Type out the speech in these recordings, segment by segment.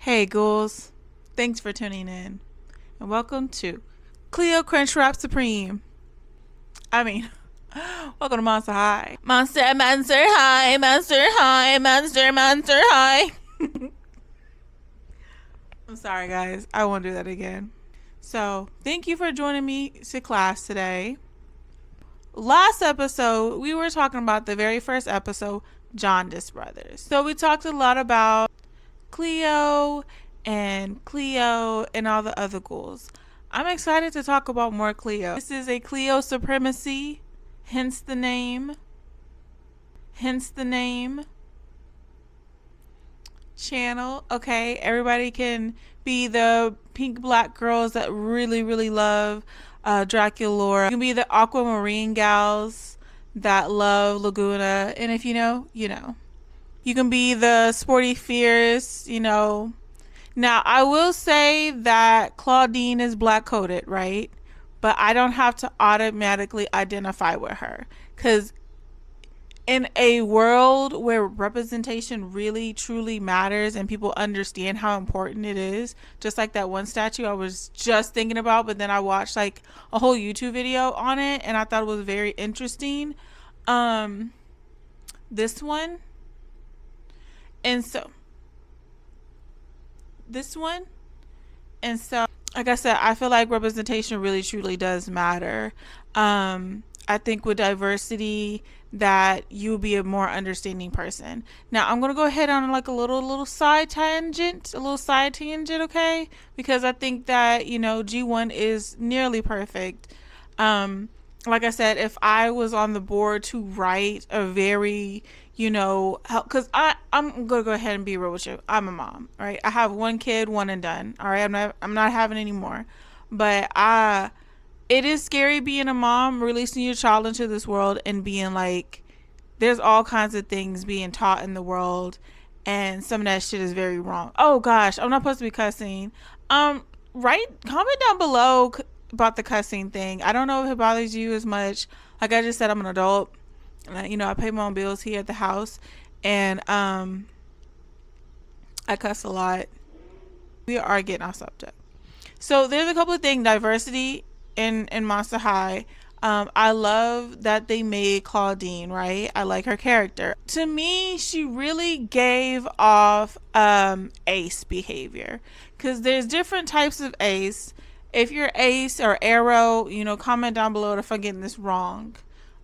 Hey ghouls, thanks for tuning in, and welcome to Cleo Crunchwrap Supreme. I mean, welcome to Monster High. Monster, Monster High, Monster High, Monster, Monster High. I'm sorry, guys. I won't do that again. So, thank you for joining me to class today. Last episode, we were talking about the very first episode, Jaundice Brothers. So, we talked a lot about Cleo and all the other ghouls. I'm excited to talk about more Cleo. This is a Cleo supremacy, hence the name channel. Okay, everybody can be the pink black girls that really love Dracula lore. You can be the aquamarine gals that love Laguna, and if you know, you know. You can be the sporty fierce, you know. Now, I will say that Claudine is black coded, right? But I don't have to automatically identify with her. Because in a world where representation really truly matters and people understand how important it is, just like that one statue I was just thinking about, but then I watched like a whole YouTube video on it and I thought it was very interesting. This one. And so, this one. And so, like I said, I feel like representation really truly does matter. I think with diversity that you'll be a more understanding person. Now, I'm going to go ahead on like a little side tangent, okay? Because I think that, you know, G1 is nearly perfect. Like I said, if I was on the board to write a very, you know, because I'm gonna go ahead and be real with you. I'm a mom, all right? I have one kid, one and done. All right, I'm not having any more. But it is scary being a mom, releasing your child into this world and being like, there's all kinds of things being taught in the world, and some of that shit is very wrong. Oh gosh, I'm not supposed to be cussing. Comment down below about the cussing thing. I don't know if it bothers you as much. Like I just said, I'm an adult. You know, I pay my own bills here at the house, and I cuss a lot. We are getting off subject. So there's a couple of things. Diversity in Monster High. I love that they made Claudine, right? I like her character. To me, she really gave off ace behavior, because there's different types of ace. If you're ace or arrow, you know, comment down below if I'm getting this wrong.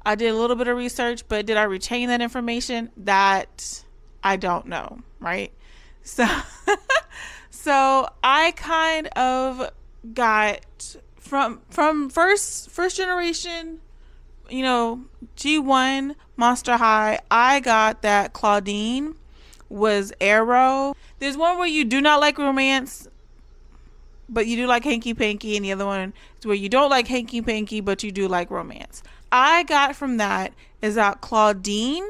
I did a little bit of research, but did I retain that information? That I don't know, right? So so I kind of got from first generation, you know, G1 Monster High, I got that Claudine was arrow. There's one where you do not like romance, but you do like hanky panky, and the other one is where you don't like hanky panky, but you do like romance. I got from that is that Claudine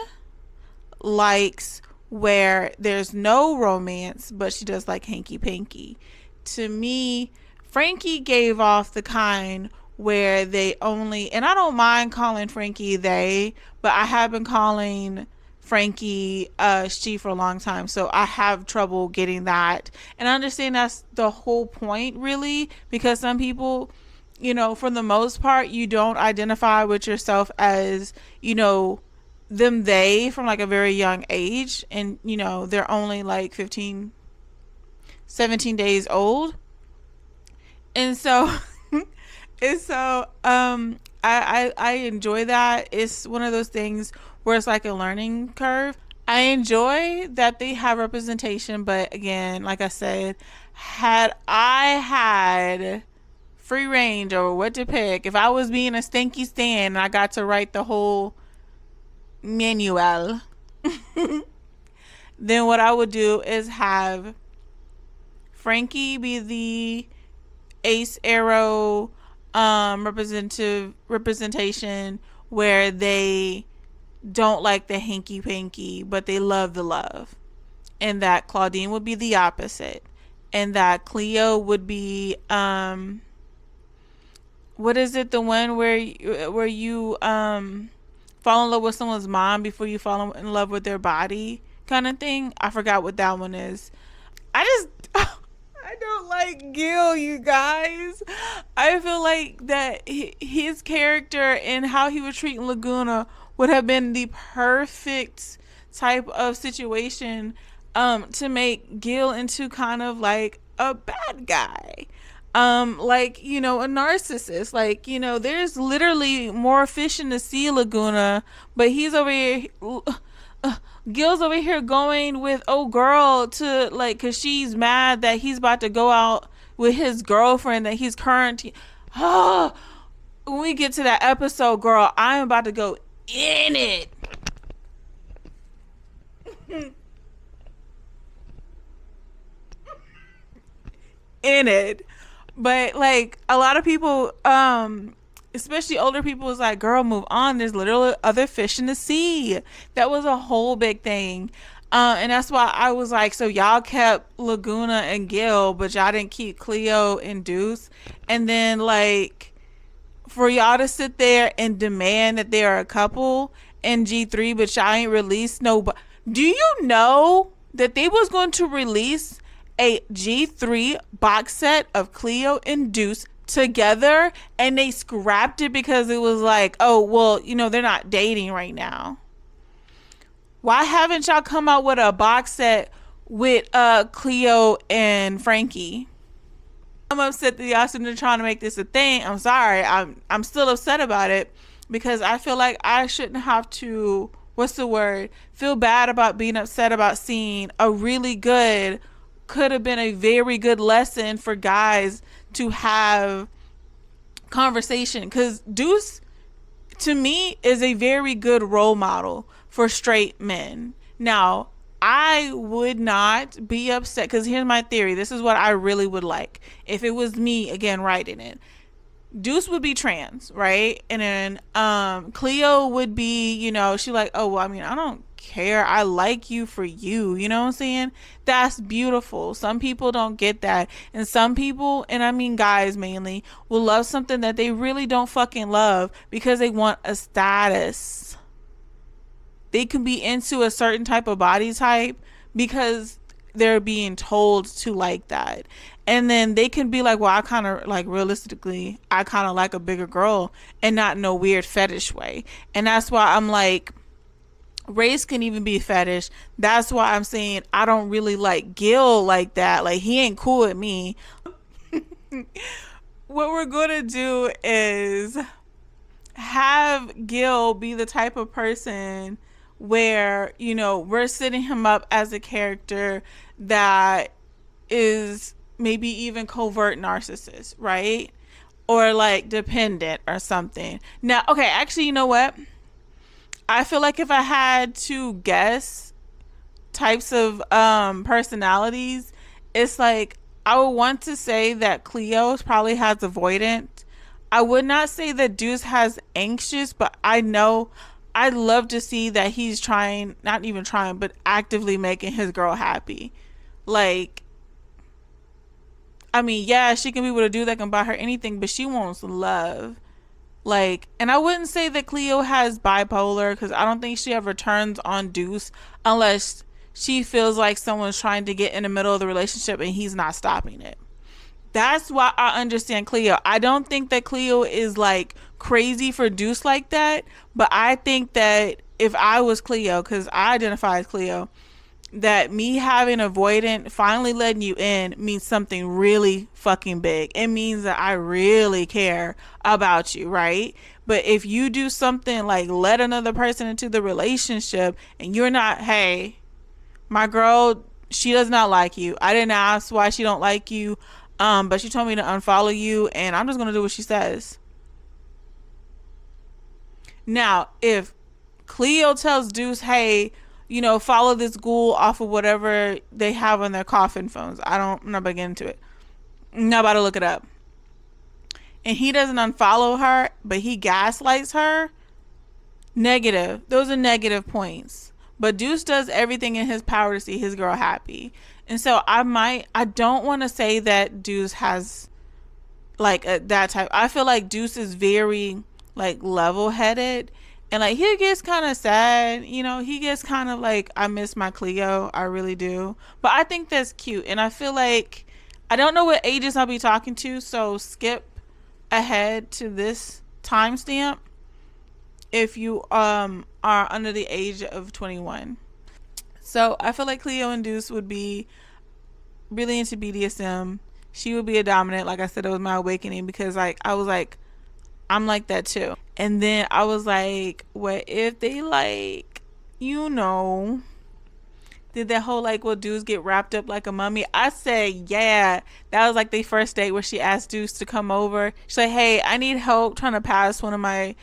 likes where there's no romance, but she does like hanky panky. To me, Frankie gave off the kind where they only, and I don't mind calling Frankie they, but I have been calling Frankie she for a long time, so I have trouble getting that. And I understand that's the whole point, really, because some people, you know, for the most part, you don't identify with yourself as, you know, them they from like a very young age, and you know they're only like 15 17 days old. And so I enjoy that. It's one of those things where it's like a learning curve. I enjoy that they have representation, but again, like I said, had I had free range over what to pick, if I was being a stinky stan and I got to write the whole manual, then what I would do is have Frankie be the ace arrow representation, where they don't like the hanky panky but they love the love, and that Claudine would be the opposite, and that Cleo would be what is it, the one where you fall in love with someone's mom before you fall in love with their body kind of thing. I forgot what that one is. I just like Gil, you guys. I feel like that his character and how he was treating Laguna would have been the perfect type of situation to make Gil into kind of like a bad guy. Like, you know, a narcissist. Like, you know, there's literally more fish in the sea, Laguna, but he's over here. Gil's over here going with old girl to like, cause she's mad that he's about to go out with his girlfriend that he's currently. Oh, when we get to that episode, girl, I'm about to go in it. In it. But like a lot of people, especially older people, was like, girl, move on, there's literally other fish in the sea. That was a whole big thing. And that's why I was like, so y'all kept Laguna and Gil, but y'all didn't keep Cleo and Deuce. And then like for y'all to sit there and demand that they are a couple in G3, but y'all ain't released no. Do you know that they was going to release a G3 box set of Cleo and Deuce together, and they scrapped it because it was like, oh, well, you know, they're not dating right now. Why haven't y'all come out with a box set with Cleo and Frankie? I'm upset that y'all sitting there trying to make this a thing. I'm sorry. I'm still upset about it because I feel like I shouldn't have to, what's the word, feel bad about being upset about seeing a really good, could have been a very good lesson for guys to have conversation, because Deuce to me is a very good role model for straight men. Now I would not be upset, because here's my theory, this is what I really would like if it was me again writing it. Deuce would be trans, right? And then Cleo would be, you know, she like, oh, well, I mean, I don't care. I like you for you. You know what I'm saying? That's beautiful. Some people don't get that. And some people, and I mean guys mainly, will love something that they really don't fucking love because they want a status. They can be into a certain type of body type because they're being told to like that. And then they can be like, well, I kind of like, realistically, I kind of like a bigger girl, and not in no weird fetish way. And that's why I'm like, race can even be fetish. That's why I'm saying I don't really like Gil like that. Like, he ain't cool with me. What we're gonna do is have Gil be the type of person where, you know, we're setting him up as a character that is maybe even covert narcissist, right? Or like dependent or something. Now, okay, actually, you know what? I feel like if I had to guess types of personalities, it's like I would want to say that Cleo probably has avoidant. I would not say that Deuce has anxious, but I know I'd love to see that he's trying, not even trying, but actively making his girl happy. Like, I mean, yeah, she can be with a dude that can buy her anything, but she wants love. Like, and I wouldn't say that Cleo has bipolar, because I don't think she ever turns on Deuce unless she feels like someone's trying to get in the middle of the relationship and he's not stopping it. That's why I understand Cleo. I don't think that Cleo is like crazy for Deuce like that, but I think that if I was Cleo, because I identify as Cleo, that me having avoidant finally letting you in means something really fucking big. It means that I really care about you, right? But if you do something like let another person into the relationship and you're not, hey, my girl, she does not like you. I didn't ask why she don't like you, but she told me to unfollow you, and I'm just gonna do what she says. Now, if Cleo tells Deuce, hey, you know, follow this ghoul off of whatever they have on their coffin phones. I'm not about to get into it. I'm not about to look it up. And he doesn't unfollow her, but he gaslights her. Negative. Those are negative points. But Deuce does everything in his power to see his girl happy. And so I don't want to say that Deuce has like that type. I feel like Deuce is very like level headed. And like he gets kind of sad, you know, he gets kind of like, I miss my Cleo, I really do. But I think that's cute. And I feel like I don't know what ages I'll be talking to, so skip ahead to this timestamp if you are under the age of 21. So I feel like Cleo and Deuce would be really into BDSM. She would be a dominant. Like I said, it was my awakening because like I was like, I'm like that too. And then I was like, what if they like, you know, did that whole like, will dudes get wrapped up like a mummy? I said, yeah. That was like the first date where she asked Deuce to come over. She's like, hey, I need help trying to pass one of my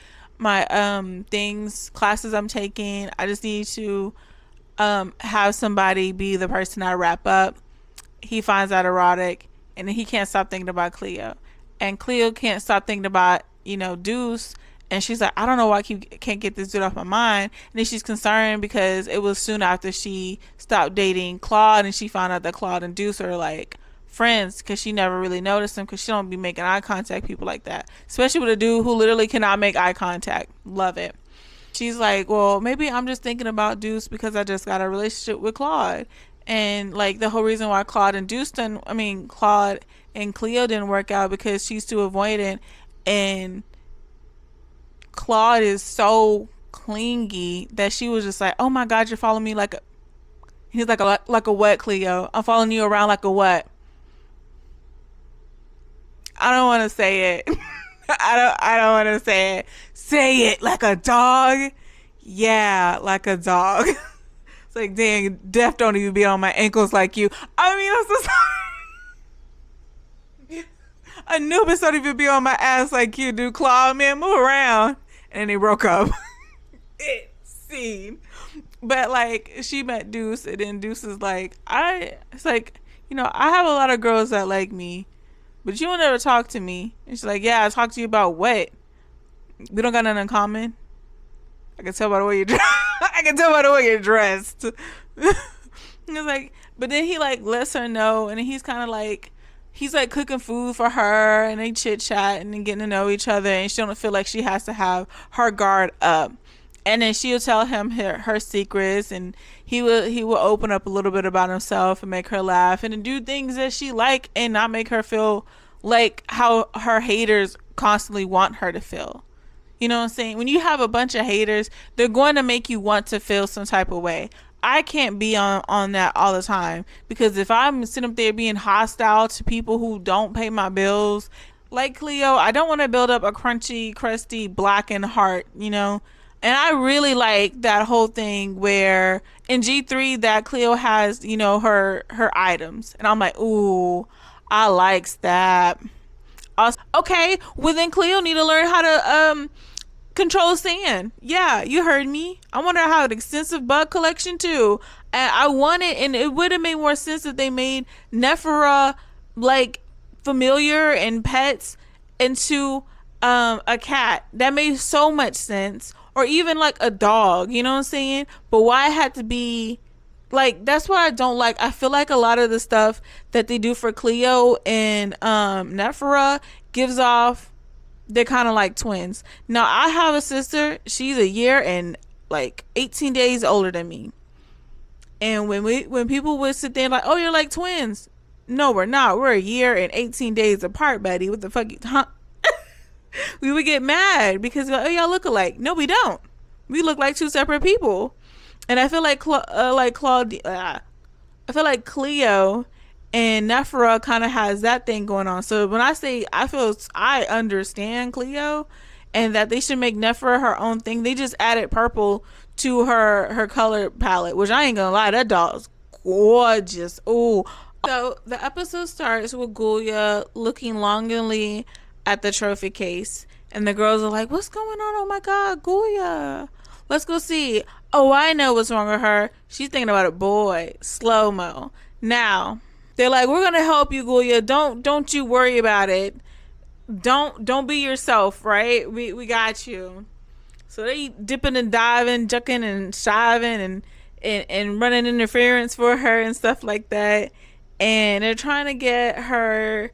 things, classes I'm taking. I just need to have somebody be the person I wrap up. He finds that erotic, and then he can't stop thinking about Cleo, and Cleo can't stop thinking about Deuce, and she's like, I don't know why I can't get this dude off my mind. And then she's concerned because it was soon after she stopped dating Claude, and she found out that Claude and Deuce are like friends because she never really noticed him because she don't be making eye contact people like that, especially with a dude who literally cannot make eye contact. Love it. She's like, well, maybe I'm just thinking about Deuce because I just got a relationship with Claude. And like the whole reason why Claude and Cleo didn't work out because she's too avoidant, and Claude is so clingy that she was just like, oh my God, you're following me like a, he's like a what, Cleo? I'm following you around like a what? I don't want to say it. I don't want to say it. Say it like a dog. Yeah, like a dog. It's like, dang, death don't even be on my ankles like you. I mean, I'm so sorry. Anubis don't even be on my ass like you do. Claude, man, move around. And then they broke up. It scene. But like, she met Deuce, and then Deuce is like, it's like, I have a lot of girls that like me, but you will never talk to me. And she's like, yeah, I talk to you about what? We don't got nothing in common. I can tell by the way you're I can tell by the way you're dressed. He's like, but then he like lets her know, and then he's like cooking food for her, and they chit chat and getting to know each other, and she don't feel like she has to have her guard up. And then she'll tell him her secrets, and he will open up a little bit about himself and make her laugh and do things that she like and not make her feel like how her haters constantly want her to feel. You know what I'm saying? When you have a bunch of haters, they're going to make you want to feel some type of way. I can't be on that all the time, because if I'm sitting up there being hostile to people who don't pay my bills, like Cleo, I don't want to build up a crunchy, crusty, blackened heart, And I really like that whole thing where in G3 that Cleo has, her items. And I'm like, ooh, I likes that. Okay, well then Cleo need to learn how to control sand. Yeah, you heard me. I want her to have an extensive bug collection too. And I want it, and it would have made more sense if they made Nephra like familiar and pets into a cat. That made so much sense. Or even like a dog, you know what I'm saying? But why it had to be like, that's what I don't like. I feel like a lot of the stuff that they do for Cleo and Nephra gives off they're kind of like twins. Now I have a sister, she's a year and like 18 days older than me. And when people would sit there like, oh, you're like twins. No, we're not. We're a year and 18 days apart, buddy. What the fuck? We would get mad because, oh, y'all look alike. No, we don't. We look like two separate people. And I feel like I feel like Cleo and Nephra kind of has that thing going on. So when I say I understand Cleo and that they should make Nephra her own thing, they just added purple to her color palette, which I ain't gonna lie, that doll's gorgeous. Ooh. So the episode starts with Ghoulia looking longingly at the trophy case, and the girls are like, what's going on? Oh my God, Ghoulia, let's go see. Oh, I know what's wrong with her. She's thinking about a boy. Slow-mo. Now they're like, we're gonna help you, Ghoulia. Don't you worry about it. Don't be yourself, right? We got you. So they dipping and diving, jucking and shiving and running interference for her and stuff like that. And they're trying to get her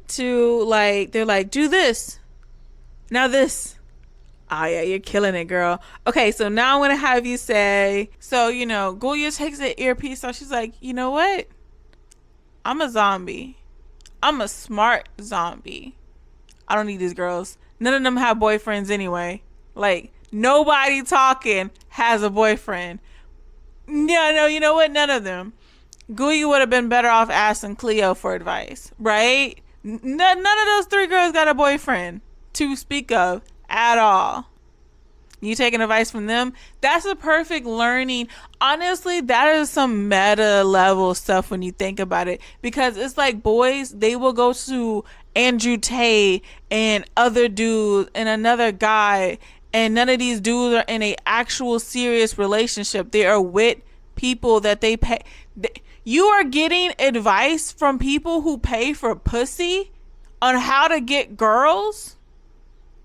to like, they're like, do this. Now this. Oh yeah, you're killing it, girl. Okay, so now I'm gonna have you say, so Ghoulia takes the earpiece off. She's like, you know what? I'm a zombie. I'm a smart zombie. I don't need these girls. None of them have boyfriends anyway. Like, nobody talking has a boyfriend. Yeah, no, you know what? None of them. Ghoulia would have been better off asking Cleo for advice, right? None of those three girls got a boyfriend to speak of at all. You taking advice from them? That's a perfect learning. Honestly, that is some meta level stuff when you think about it. Because it's like boys, they will go to Andrew Tate and other dudes and another guy, and none of these dudes are in a actual serious relationship. They are with people that they pay. You are getting advice from people who pay for pussy on how to get girls?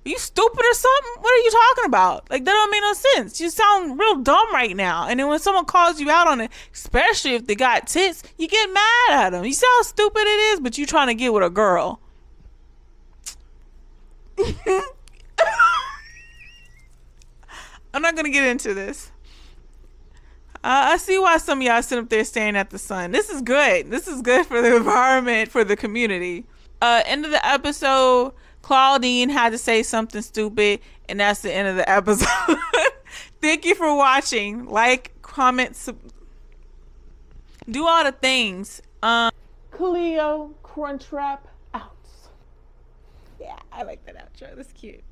You stupid or something? What are you talking about? Like, that don't make no sense. You sound real dumb right now. And then when someone calls you out on it, especially if they got tits, you get mad at them. You see how stupid it is, but you trying to get with a girl. I'm not gonna get into this. I see why some of y'all sit up there staring at the sun. This is good. This is good for the environment, for the community. End of the episode, Claudine had to say something stupid, and that's the end of the episode. Thank you for watching. Like, comment, do all the things. Cleo Crunchwrap out. Yeah, I like that outro. That's cute.